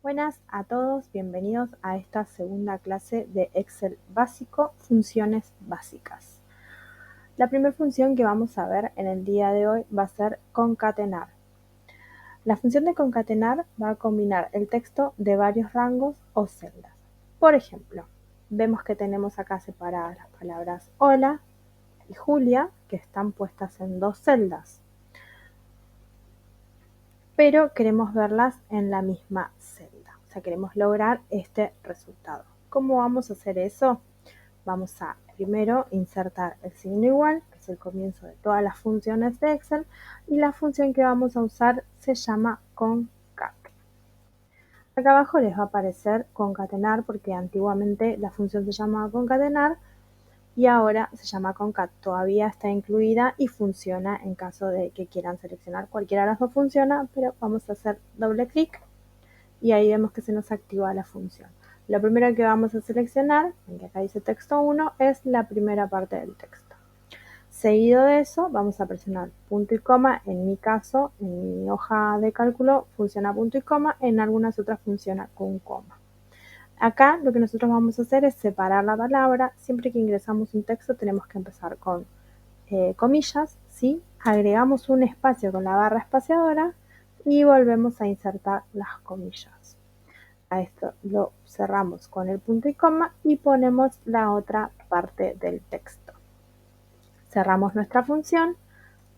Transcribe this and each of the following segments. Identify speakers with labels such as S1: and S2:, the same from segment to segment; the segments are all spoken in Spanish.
S1: Buenas a todos, bienvenidos a esta segunda clase de Excel básico, funciones básicas. La primera función que vamos a ver en el día de hoy va a ser concatenar. La función de concatenar va a combinar el texto de varios rangos o celdas. Por ejemplo, vemos que tenemos acá separadas las palabras hola y Julia, que están puestas en dos celdas, pero queremos verlas en la misma celda. O sea, queremos lograr este resultado. ¿Cómo vamos a hacer eso? Vamos a primero insertar el signo igual, que es el comienzo de todas las funciones de Excel, y la función que vamos a usar se llama concat. Acá abajo les va a aparecer concatenar porque antiguamente la función se llamaba concatenar y ahora se llama concat. Todavía está incluida y funciona en caso de que quieran seleccionar cualquiera de las dos funciona, pero vamos a hacer doble clic y ahí vemos que se nos activa la función. Lo primero que vamos a seleccionar, que acá dice texto 1, es la primera parte del texto. Seguido de eso, vamos a presionar punto y coma. En mi caso, en mi hoja de cálculo, funciona punto y coma. En algunas otras funciona con coma. Acá lo que nosotros vamos a hacer es separar la palabra. Siempre que ingresamos un texto tenemos que empezar con comillas, ¿sí? Agregamos un espacio con la barra espaciadora y volvemos a insertar las comillas. A esto lo cerramos con el punto y coma y ponemos la otra parte del texto. Cerramos nuestra función,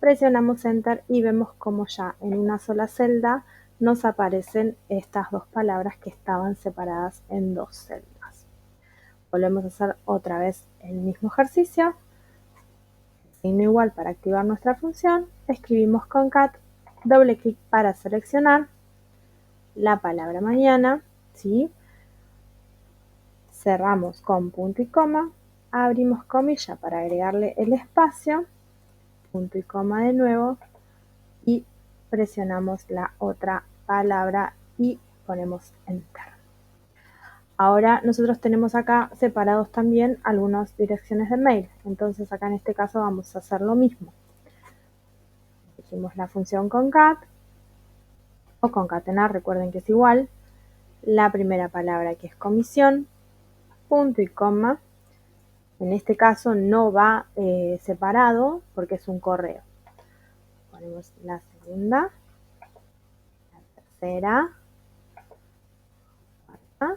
S1: presionamos Enter y vemos como ya en una sola celda nos aparecen estas dos palabras que estaban separadas en dos celdas. Volvemos a hacer otra vez el mismo ejercicio. Signo igual para activar nuestra función. Escribimos concat, doble clic para seleccionar la palabra mañana, ¿sí? Cerramos con punto y coma, abrimos comilla para agregarle el espacio, punto y coma de nuevo y presionamos la otra palabra y ponemos Enter. Ahora nosotros tenemos acá separados también algunas direcciones de mail, entonces acá en este caso vamos a hacer lo mismo. Elegimos la función concat o concatenar, recuerden que es igual, la primera palabra que es comisión, punto y coma. En este caso no va separado porque es un correo. Ponemos la segunda, la tercera, cuarta,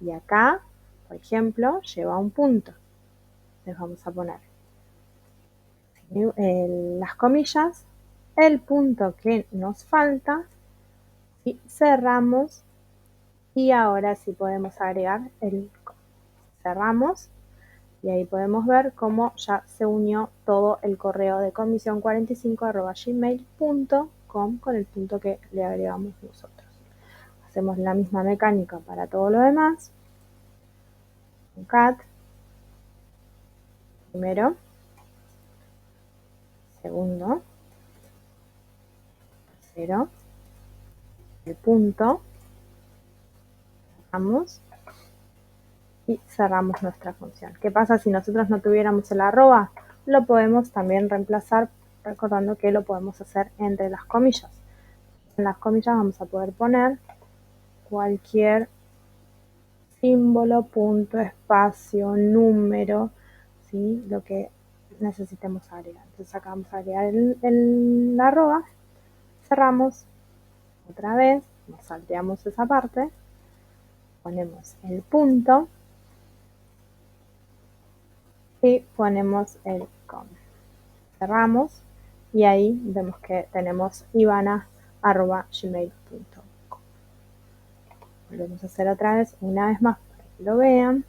S1: y acá, por ejemplo, lleva un punto. Les vamos a poner las comillas, el punto que nos falta, y cerramos, y ahora sí podemos agregar el cerramos. Y ahí podemos ver cómo ya se unió todo el correo de comisión45@gmail.com con el punto que le agregamos nosotros. Hacemos la misma mecánica para todo lo demás. Concat, primero, segundo, tercero, el punto, cerramos y cerramos nuestra función. ¿Qué pasa si nosotros no tuviéramos el arroba? Lo podemos también reemplazar, recordando que lo podemos hacer entre las comillas. En las comillas vamos a poder poner cualquier símbolo, punto, espacio, número, ¿sí? Lo que necesitemos agregar. Entonces acá vamos a agregar el arroba, cerramos otra vez, nos salteamos esa parte, ponemos el punto y ponemos el com. Cerramos y ahí vemos que tenemos ivana@gmail.com. Volvemos a hacer otra vez, una vez más, para que lo vean.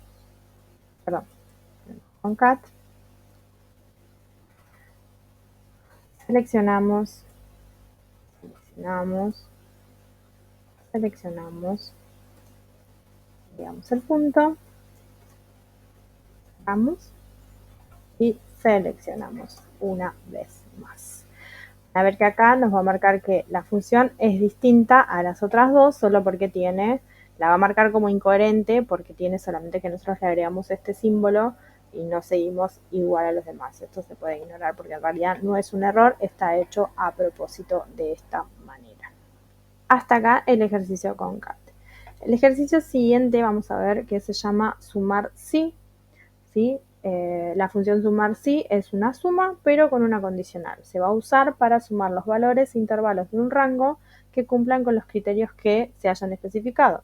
S1: Perdón, concat. Seleccionamos, agregamos el punto, cerramos y seleccionamos una vez más. A ver que acá nos va a marcar que la función es distinta a las otras dos, solo porque la va a marcar como incoherente porque tiene solamente que nosotros le agregamos este símbolo y no seguimos igual a los demás. Esto se puede ignorar porque en realidad no es un error, está hecho a propósito de esta manera. Hasta acá el ejercicio concat. El ejercicio siguiente vamos a ver que se llama sumar sí. ¿Sí? La función sumar sí es una suma, pero con una condicional. Se va a usar para sumar los valores e intervalos de un rango que cumplan con los criterios que se hayan especificado.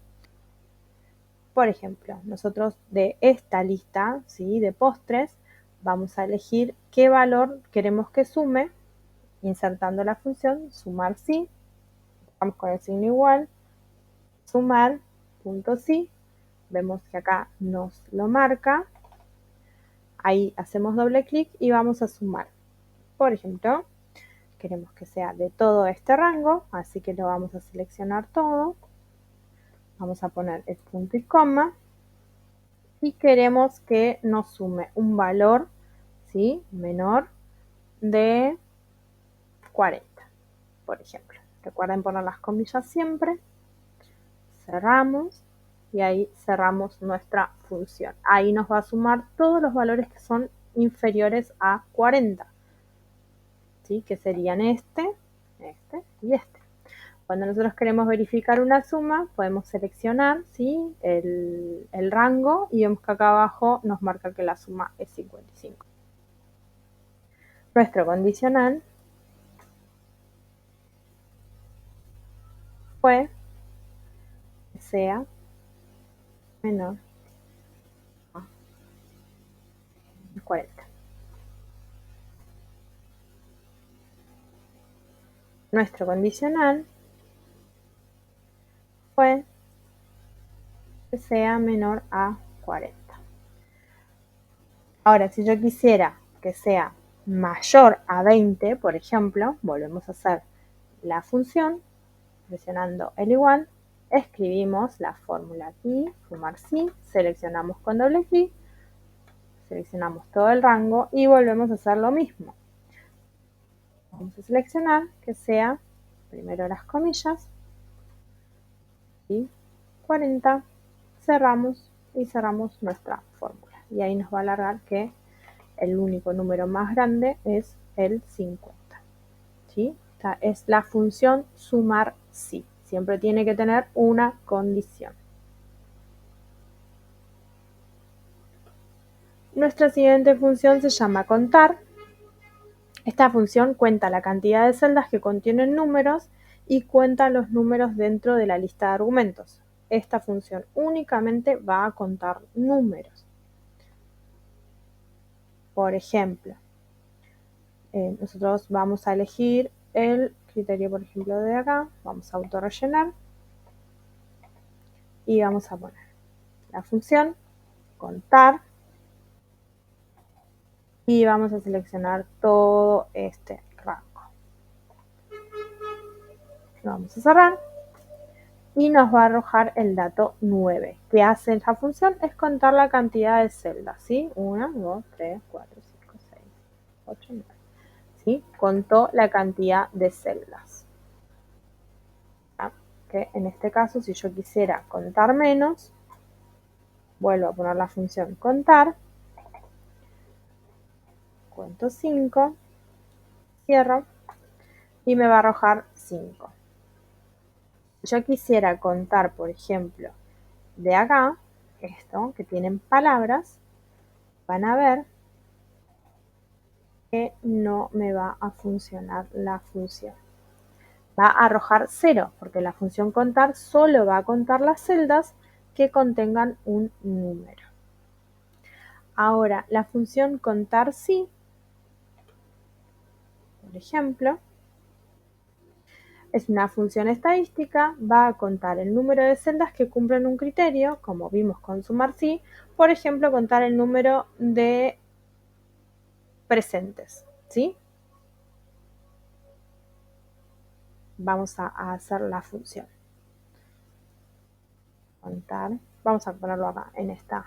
S1: Por ejemplo, nosotros de esta lista, ¿sí?, de postres, vamos a elegir qué valor queremos que sume, insertando la función sumar sí. Vamos con el signo igual, sumar, punto sí. Vemos que acá nos lo marca. Ahí hacemos doble clic y vamos a sumar. Por ejemplo, queremos que sea de todo este rango, así que lo vamos a seleccionar todo. Vamos a poner el punto y coma. Y queremos que nos sume un valor, ¿sí?, menor de 40, por ejemplo. Recuerden poner las comillas siempre. Cerramos y ahí cerramos nuestra función. Ahí nos va a sumar todos los valores que son inferiores a 40, ¿sí?, que serían este y este. Cuando nosotros queremos verificar una suma, podemos seleccionar, ¿sí?, el rango y vemos que acá abajo nos marca que la suma es 55. Nuestro condicional fue que sea menor a 40. Nuestro condicional fue que sea menor a 40. Ahora, si yo quisiera que sea mayor a 20, por ejemplo, volvemos a hacer la función, presionando el igual, escribimos la fórmula aquí, sumar sí, seleccionamos con doble clic, seleccionamos todo el rango y volvemos a hacer lo mismo. Vamos a seleccionar que sea primero las comillas y 40, cerramos y cerramos nuestra fórmula. Y ahí nos va a alargar que el único número más grande es el 50. ¿Sí? Esta es la función sumar sí. Siempre tiene que tener una condición. Nuestra siguiente función se llama contar. Esta función cuenta la cantidad de celdas que contienen números y cuenta los números dentro de la lista de argumentos. Esta función únicamente va a contar números. Por ejemplo, nosotros vamos a elegir el criterio, por ejemplo, de acá. Vamos a autorrellenar y vamos a poner la función contar y vamos a seleccionar todo este rango. Lo vamos a cerrar y nos va a arrojar el dato 9. ¿Qué hace esta función? Es contar la cantidad de celdas, ¿sí? 1, 2, 3, 4, 5, 6, 8, 9. ¿Sí? Contó la cantidad de celdas. Que en este caso, si yo quisiera contar menos, vuelvo a poner la función contar, cuento 5, cierro y me va a arrojar 5. Si yo quisiera contar, por ejemplo, de acá, esto, que tienen palabras, van a ver que no me va a funcionar la función. Va a arrojar 0, porque la función contar solo va a contar las celdas que contengan un número. Ahora, la función contar sí, por ejemplo, es una función estadística, va a contar el número de celdas que cumplen un criterio, como vimos con sumar sí, por ejemplo, contar el número de presentes, ¿sí? Vamos a hacer la función. Contar, vamos a ponerlo acá, en esta.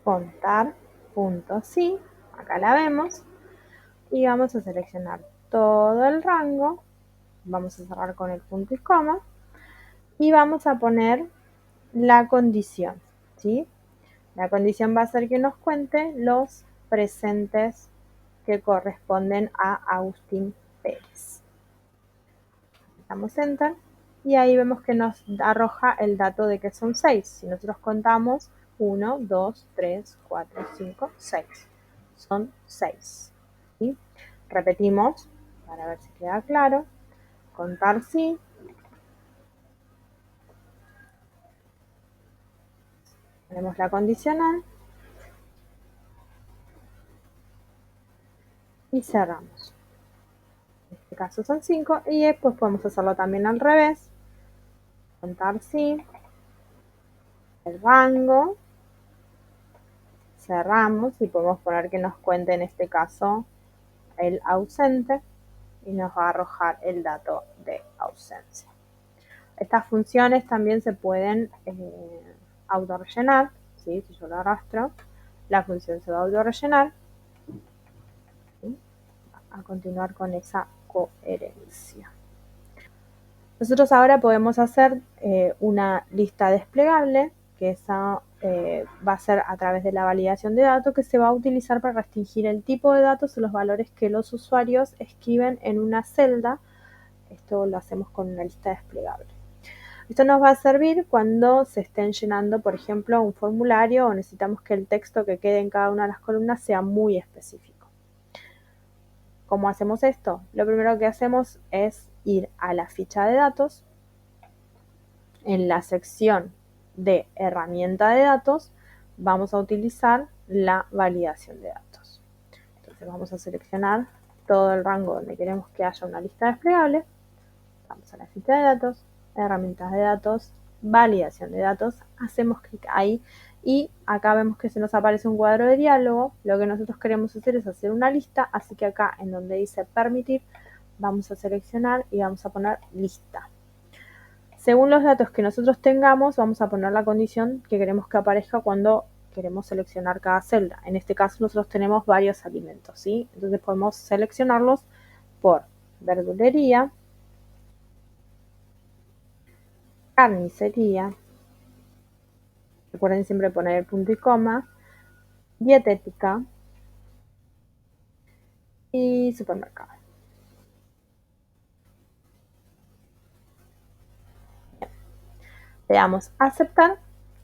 S1: Contar, punto sí, acá la vemos, y vamos a seleccionar todo el rango, vamos a cerrar con el punto y coma, y vamos a poner la condición, ¿sí? La condición va a ser que nos cuente los presentes que corresponden a Agustín Pérez. Damos Enter y ahí vemos que nos arroja el dato de que son 6. Si nosotros contamos 1, 2, 3, 4, 5, 6. Son 6. ¿Sí? Repetimos para ver si queda claro. Contar sí. Tenemos la condicional. Y cerramos. En este caso son 5 y después podemos hacerlo también al revés. Contar sí. El rango. Cerramos y podemos poner que nos cuente en este caso el ausente y nos va a arrojar el dato de ausencia. Estas funciones también se pueden autorrellenar, ¿sí? Si yo lo arrastro, la función se va a autorrellenar. ¿Sí? A continuar con esa coherencia. Nosotros ahora podemos hacer una lista desplegable, que esa va a ser a través de la validación de datos, que se va a utilizar para restringir el tipo de datos o los valores que los usuarios escriben en una celda. Esto lo hacemos con una lista desplegable. Esto nos va a servir cuando se estén llenando, por ejemplo, un formulario o necesitamos que el texto que quede en cada una de las columnas sea muy específico. ¿Cómo hacemos esto? Lo primero que hacemos es ir a la ficha de datos. En la sección de herramienta de datos vamos a utilizar la validación de datos. Entonces vamos a seleccionar todo el rango donde queremos que haya una lista desplegable. Vamos a la ficha de datos, herramientas de datos, validación de datos, hacemos clic ahí y acá vemos que se nos aparece un cuadro de diálogo. Lo que nosotros queremos hacer es hacer una lista, así que acá en donde dice permitir vamos a seleccionar y vamos a poner lista. Según los datos que nosotros tengamos, vamos a poner la condición que queremos que aparezca cuando queremos seleccionar cada celda. En este caso nosotros tenemos varios alimentos, ¿sí? Entonces podemos seleccionarlos por verdulería, carnicería, recuerden siempre poner el punto y coma, dietética y supermercado. Le damos a aceptar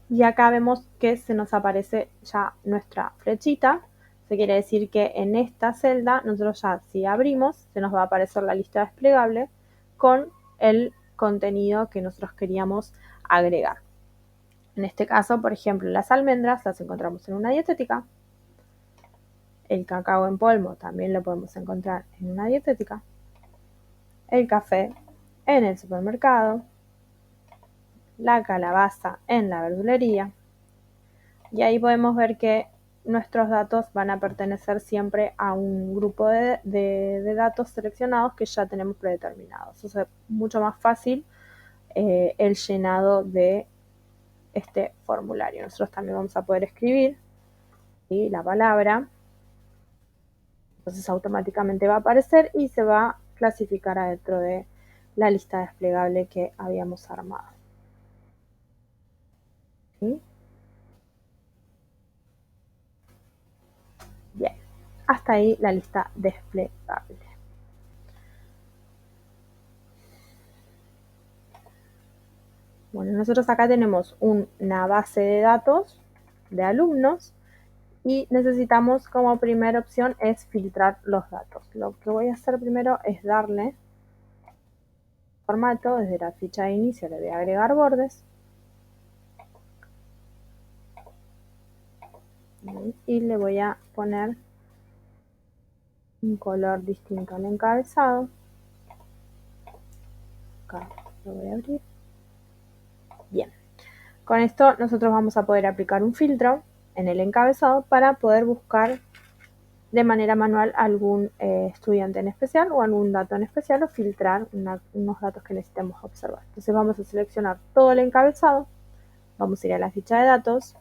S1: y acá vemos que se nos aparece ya nuestra flechita. Eso quiere decir que en esta celda nosotros ya si abrimos se nos va a aparecer la lista desplegable con el contenido que nosotros queríamos agregar. En este caso, por ejemplo, las almendras las encontramos en una dietética. El cacao en polvo también lo podemos encontrar en una dietética. El café en el supermercado. La calabaza en la verdulería. Y ahí podemos ver que nuestros datos van a pertenecer siempre a un grupo de datos seleccionados que ya tenemos predeterminados. Eso es mucho más fácil el llenado de este formulario. Nosotros también vamos a poder escribir, ¿sí?, la palabra. Entonces automáticamente va a aparecer y se va a clasificar adentro de la lista desplegable que habíamos armado. ¿Sí? Bien, hasta ahí la lista desplegable. Bueno, nosotros acá tenemos una base de datos de alumnos y necesitamos como primera opción es filtrar los datos. Lo que voy a hacer primero es darle formato. Desde la ficha de inicio le voy a agregar bordes y le voy a poner un color distinto al encabezado. Acá lo voy a abrir. Bien, con esto nosotros vamos a poder aplicar un filtro en el encabezado para poder buscar de manera manual algún estudiante en especial o algún dato en especial o filtrar unos datos que necesitemos observar. Entonces vamos a seleccionar todo el encabezado, vamos a ir a la ficha de datos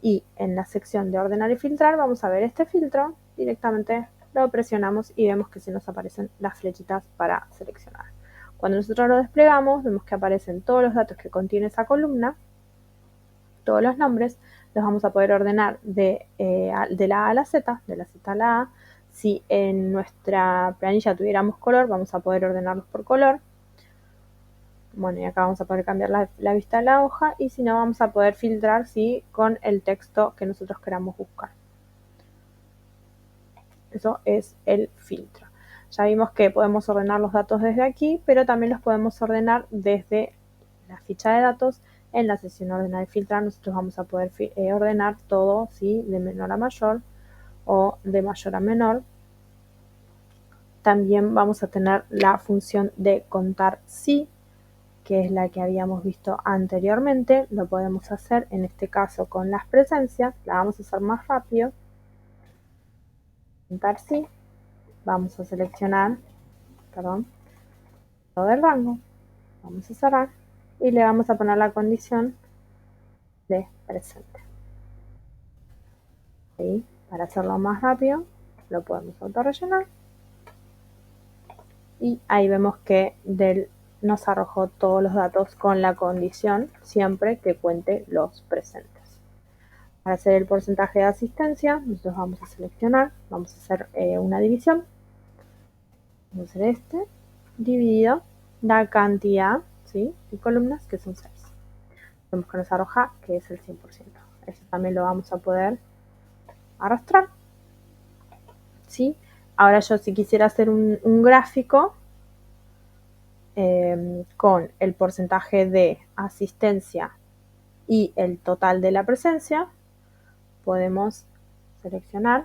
S1: y en la sección de ordenar y filtrar vamos a ver este filtro, directamente lo presionamos y vemos que se nos aparecen las flechitas para seleccionar. Cuando nosotros lo desplegamos vemos que aparecen todos los datos que contiene esa columna, todos los nombres, los vamos a poder ordenar de la A a la Z, de la Z a la A. Si en nuestra planilla tuviéramos color, vamos a poder ordenarlos por color. Bueno, y acá vamos a poder cambiar la vista de la hoja, y si no, vamos a poder filtrar, ¿sí?, con el texto que nosotros queramos buscar. Eso es el filtro. Ya vimos que podemos ordenar los datos desde aquí, pero también los podemos ordenar desde la ficha de datos. En la sesión ordenar y filtrar nosotros vamos a poder ordenar todo, ¿sí?, de menor a mayor o de mayor a menor. También vamos a tener la función de contar sí, que es la que habíamos visto anteriormente. Lo podemos hacer en este caso con las presencias. La vamos a hacer más rápido. Contar sí. Vamos a seleccionar, todo el rango. Vamos a cerrar y le vamos a poner la condición de presente. ¿Sí? Para hacerlo más rápido, lo podemos autorrellenar. Y ahí vemos que nos arrojó todos los datos con la condición siempre que cuente los presentes. Para hacer el porcentaje de asistencia, nosotros vamos a seleccionar, vamos a hacer una división. Vamos a hacer dividido la cantidad, ¿sí?, de columnas, que son 6. Vemos que nos arroja que es el 100%. Eso también lo vamos a poder arrastrar, ¿sí? Ahora yo, si quisiera hacer un gráfico con el porcentaje de asistencia y el total de la presencia, podemos seleccionar,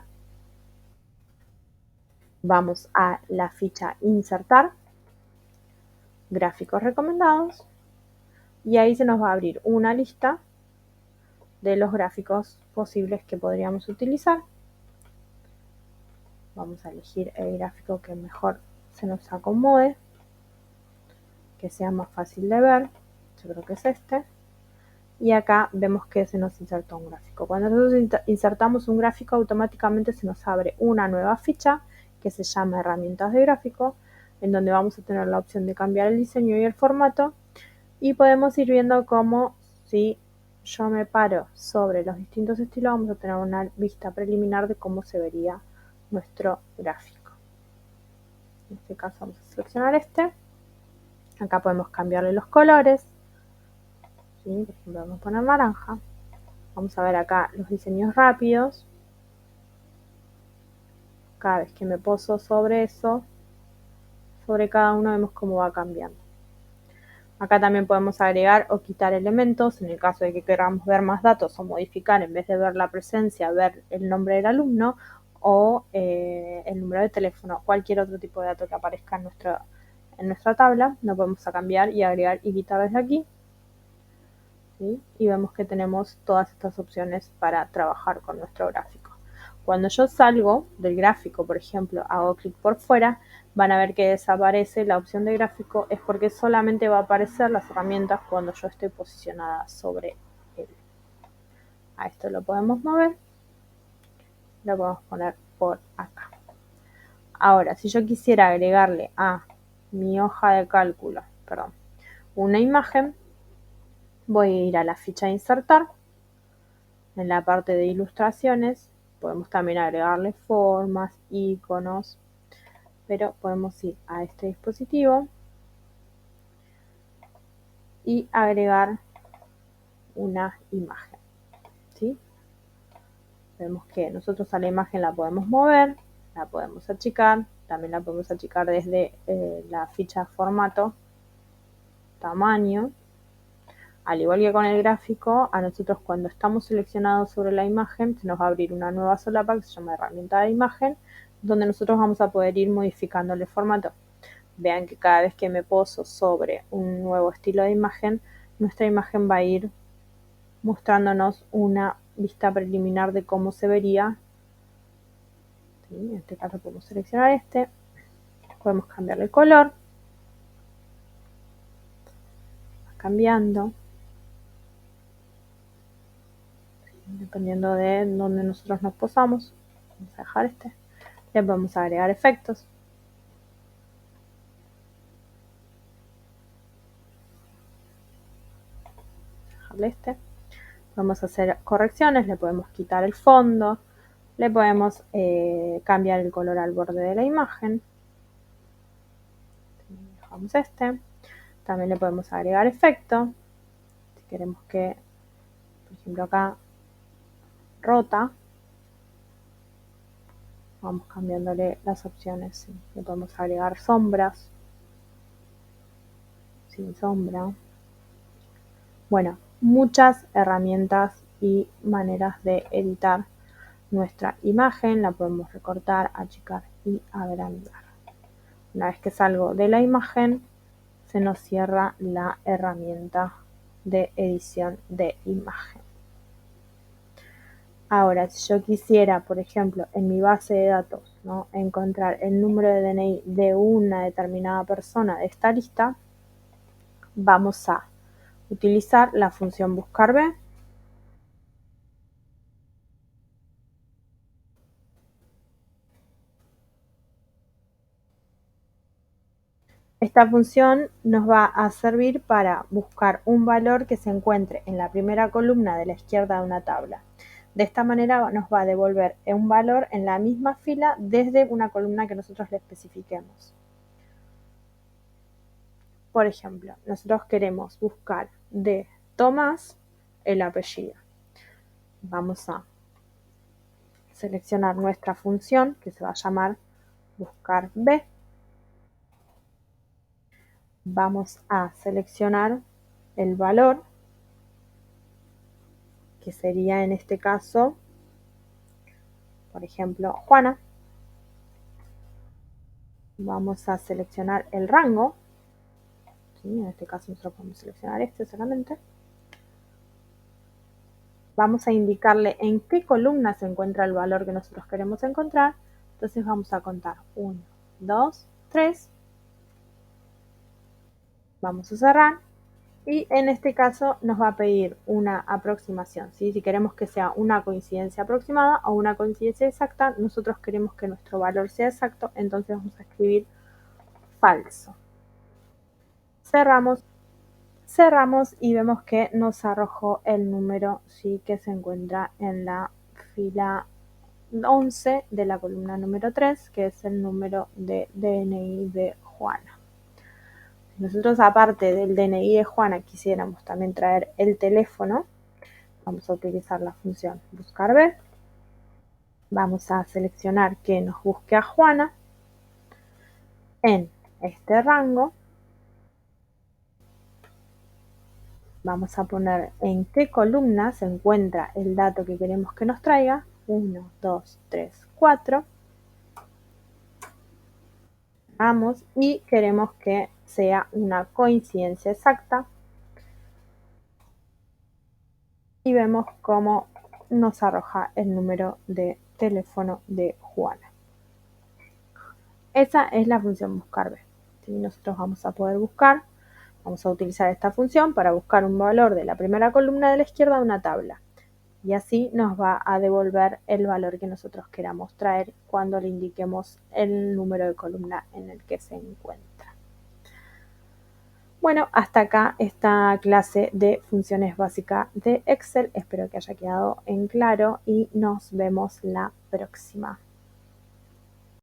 S1: vamos a la ficha insertar, gráficos recomendados, y ahí se nos va a abrir una lista de los gráficos posibles que podríamos utilizar. Vamos a elegir el gráfico que mejor se nos acomode, que sea más fácil de ver. Yo creo que es este. Y acá vemos que se nos insertó un gráfico. Cuando nosotros insertamos un gráfico, automáticamente se nos abre una nueva ficha que se llama herramientas de gráfico, en donde vamos a tener la opción de cambiar el diseño y el formato, y podemos ir viendo cómo, si yo me paro sobre los distintos estilos, vamos a tener una vista preliminar de cómo se vería nuestro gráfico. En este caso vamos a seleccionar este. Acá podemos cambiarle los colores, ¿sí? Por ejemplo, vamos a poner naranja. Vamos a ver acá los diseños rápidos. Cada vez que me poso sobre eso, sobre cada uno, vemos cómo va cambiando. Acá también podemos agregar o quitar elementos en el caso de que queramos ver más datos o modificar, en vez de ver la presencia, ver el nombre del alumno o el número de teléfono, cualquier otro tipo de dato que aparezca en nuestra tabla. Lo podemos cambiar y agregar y quitar desde aquí, ¿sí? Y vemos que tenemos todas estas opciones para trabajar con nuestro gráfico. Cuando yo salgo del gráfico, por ejemplo, hago clic por fuera, van a ver que desaparece la opción de gráfico. Es porque solamente va a aparecer las herramientas cuando yo estoy posicionada sobre él. A esto lo podemos mover, lo podemos poner por acá. Ahora, si yo quisiera agregarle a mi hoja de cálculo, una imagen, voy a ir a la ficha de insertar. En la parte de ilustraciones podemos también agregarle formas, iconos, pero podemos ir a este dispositivo y agregar una imagen, ¿sí? Vemos que nosotros a la imagen la podemos mover, la podemos achicar, también la podemos achicar desde la ficha formato, tamaño. Al igual que con el gráfico, a nosotros, cuando estamos seleccionados sobre la imagen, se nos va a abrir una nueva solapa que se llama herramienta de imagen, donde nosotros vamos a poder ir modificando el formato. Vean que cada vez que me poso sobre un nuevo estilo de imagen, nuestra imagen va a ir mostrándonos una vista preliminar de cómo se vería. ¿Sí? En este caso podemos seleccionar este, podemos cambiarle el color, va cambiando, dependiendo de dónde nosotros nos posamos. Vamos a dejar este. Le podemos agregar efectos. Dejarle este. Podemos hacer correcciones, le podemos quitar el fondo, le podemos cambiar el color al borde de la imagen. Dejamos este. También le podemos agregar efecto. Si queremos que, por ejemplo acá, rota, vamos cambiándole las opciones. ¿Sí? Le podemos agregar sombras, sin sombra. Bueno, muchas herramientas y maneras de editar nuestra imagen. La podemos recortar, achicar y agrandar. Una vez que salgo de la imagen, se nos cierra la herramienta de edición de imagen. Ahora, si yo quisiera, por ejemplo, en mi base de datos, ¿no?, encontrar el número de DNI de una determinada persona de esta lista, vamos a utilizar la función buscar B. Esta función nos va a servir para buscar un valor que se encuentre en la primera columna de la izquierda de una tabla. De esta manera nos va a devolver un valor en la misma fila desde una columna que nosotros le especifiquemos. Por ejemplo, nosotros queremos buscar de Tomás el apellido. Vamos a seleccionar nuestra función que se va a llamar buscar B. Vamos a seleccionar el valor, que sería en este caso, por ejemplo, Juana. Vamos a seleccionar el rango. ¿Sí? En este caso nosotros podemos seleccionar este solamente. Vamos a indicarle en qué columna se encuentra el valor que nosotros queremos encontrar. Entonces vamos a contar 1, 2, 3. Vamos a cerrar. Y en este caso nos va a pedir una aproximación, ¿sí? Si queremos que sea una coincidencia aproximada o una coincidencia exacta, nosotros queremos que nuestro valor sea exacto, entonces vamos a escribir falso. Cerramos y vemos que nos arrojó el número, ¿sí?, que se encuentra en la fila 11 de la columna número 3, que es el número de DNI de Juana. Nosotros, aparte del DNI de Juana, quisiéramos también traer el teléfono, vamos a utilizar la función buscar B. Vamos a seleccionar que nos busque a Juana en este rango. Vamos a poner en qué columna se encuentra el dato que queremos que nos traiga. 1, 2, 3, 4. Vamos y queremos que sea una coincidencia exacta. Y vemos cómo nos arroja el número de teléfono de Juana. Esa es la función buscar B. ¿Sí? Nosotros vamos a poder buscar, vamos a utilizar esta función para buscar un valor de la primera columna de la izquierda de una tabla. Y así nos va a devolver el valor que nosotros queramos traer cuando le indiquemos el número de columna en el que se encuentra. Bueno, hasta acá esta clase de funciones básicas de Excel. Espero que haya quedado en claro y nos vemos la próxima.